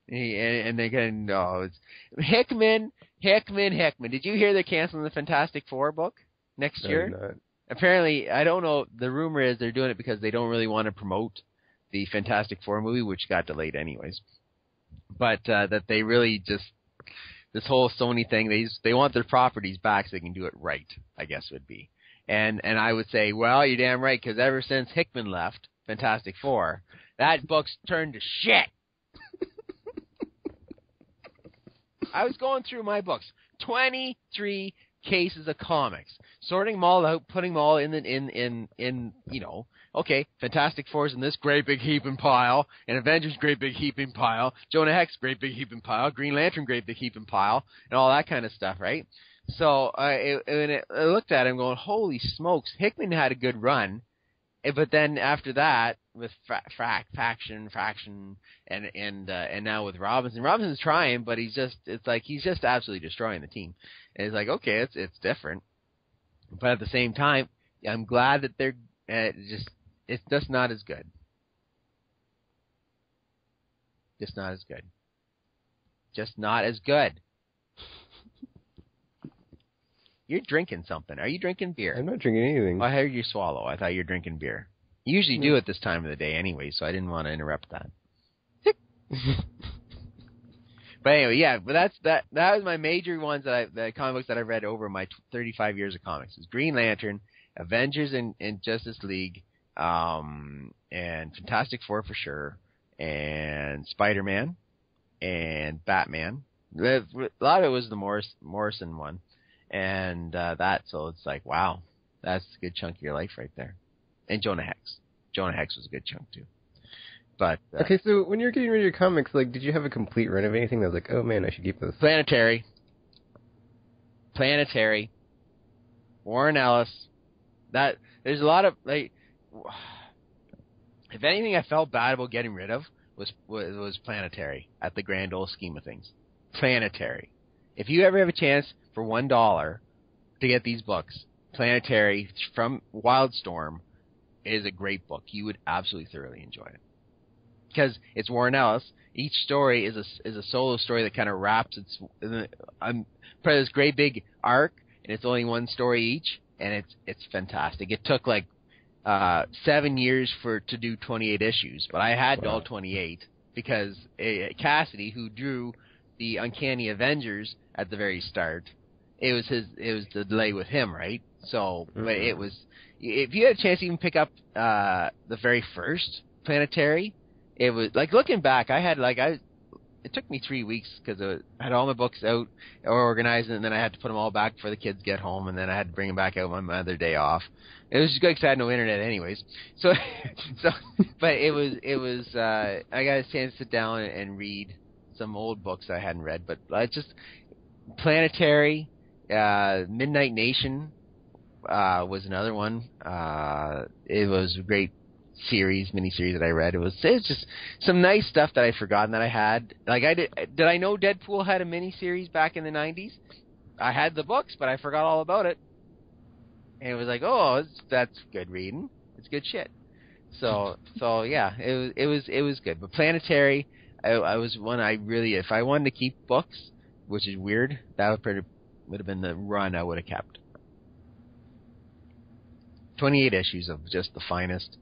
And they're getting it's Hickman. Did you hear they're canceling the Fantastic Four book next No, year. I'm not. Apparently, I don't know. The rumor is they're doing it because they don't really want to promote the Fantastic Four movie, which got delayed anyways. But that they really just this whole Sony thing, they want their properties back so they can do it right, I guess would be. And I would say, well, you're damn right, because ever since Hickman left Fantastic Four, that book's turned to shit. I was going through my books, 23 cases of comics, sorting them all out, putting them all in okay, Fantastic Four's in this great big heaping pile, and Avengers great big heaping pile, Jonah Hex great big heaping pile, Green Lantern great big heaping pile, and all that kind of stuff, right? So I looked at him going, holy smokes, Hickman had a good run, but then after that, with faction, and now with Robinson's trying, but he's just absolutely destroying the team. And it's like, okay, it's different, but at the same time, I'm glad that they're it's just not as good. Just not as good. Just not as good. You're drinking something. Are you drinking beer? I'm not drinking anything. I heard you swallow. I thought you were drinking beer. You usually do at this time of the day anyway, so I didn't want to interrupt that. But anyway, yeah, but that was my major ones the comic books that I've read over my 35 years of comics. It was Green Lantern, Avengers and Justice League, and Fantastic Four for sure, and Spider-Man, and Batman. A lot of it was the Morrison one, and so it's like, wow, that's a good chunk of your life right there. And Jonah Hex. Jonah Hex was a good chunk too. But okay, so when you're getting rid of your comics, like, did you have a complete run of anything that was like, oh man, I should keep this? Planetary, Warren Ellis. That there's a lot of like. If anything, I felt bad about getting rid of was Planetary at the grand old scheme of things. Planetary. If you ever have a chance for $1 to get these books, Planetary from Wildstorm is a great book. You would absolutely thoroughly enjoy it. Because it's Warren Ellis. Each story is a solo story that kind of wraps this great big arc, and it's only one story each, and it's fantastic. It took like 7 years to do 28 issues, but I had all 28 because Cassidy, who drew the Uncanny Avengers at the very start, it was the delay with him, right? So, but it was, if you had a chance to even pick up the very first Planetary. It was like, looking back, it took me 3 weeks because I had all my books out or organized, and then I had to put them all back before the kids get home, and then I had to bring them back out on my other day off. It was just good because I had no internet anyways. So, but it was I got a chance to sit down and read some old books I hadn't read, but just Planetary, Midnight Nation was another one. It was a great miniseries that I read. It's just some nice stuff that I'd forgotten that I had. Like, did I know Deadpool had a miniseries back in the 90s? I had the books, but I forgot all about it. And it was like, oh, that's good reading. It's good shit. So yeah, it was good. But Planetary, I was one I really, if I wanted to keep books, which is weird, that would have been the run I would have kept. 28 issues of just the finest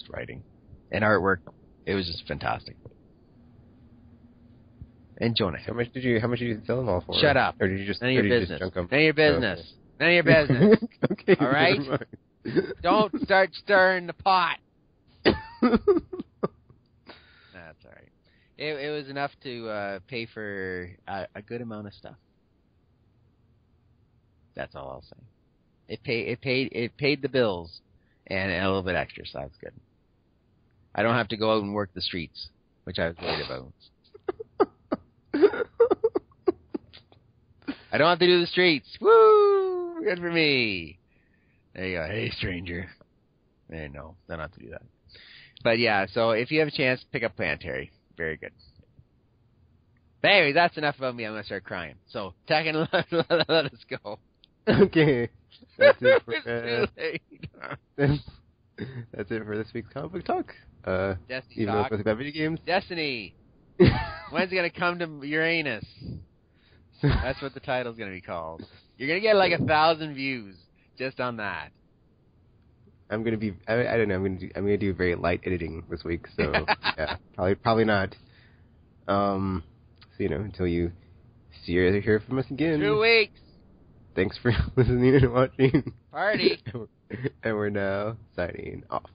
writing and artwork. It was just fantastic. And Jonah. How much did you sell them all for? Shut up. Or did you just? None of your business. Just junk them? None of your business. Okay. None of your business. Okay. All right. Don't start stirring the pot. That's all right. It was enough to pay for a good amount of stuff. That's all I'll say. It paid the bills. And a little bit extra, so that's good. I don't have to go out and work the streets, which I was worried about. I don't have to do the streets. Woo! Good for me. There you go. Hey, stranger. No, don't have to do that. But yeah, so if you have a chance, pick up Planetary. Very good. But anyway, that's enough about me. I'm going to start crying. So, Tekken, let us go. Okay. That's it for, It's too late. That's it for this week's comic book talk. Destiny even though it's talk. about video games. Destiny. When's it going to come to Uranus? That's what the title's going to be called. You're gonna get like 1,000 views just on that. I'm gonna be. I don't know. I'm gonna do very light editing this week. So yeah, probably not. So until you see or hear from us again. 2 weeks. Thanks for listening and watching. Party. And we're now signing off.